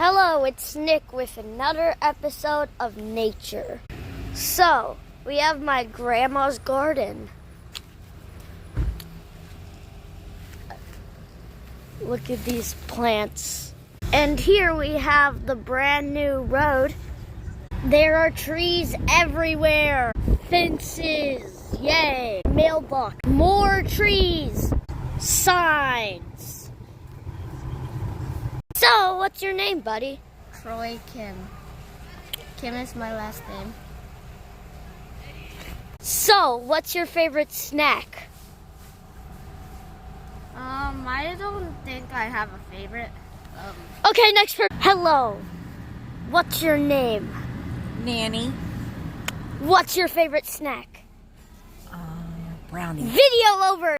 Hello, it's Nick with another episode of Nature. So, we have my grandma's garden. Look at these plants. And here we have the brand new road. There are trees everywhere. Fences, yay. Mailbox, more trees. Signs. So, what's your name, buddy? Troy Kim. Kim is my last name. So, what's your favorite snack? I don't think I have a favorite. Okay, next person. Hello. What's your name? Nanny. What's your favorite snack? Brownie. Video over.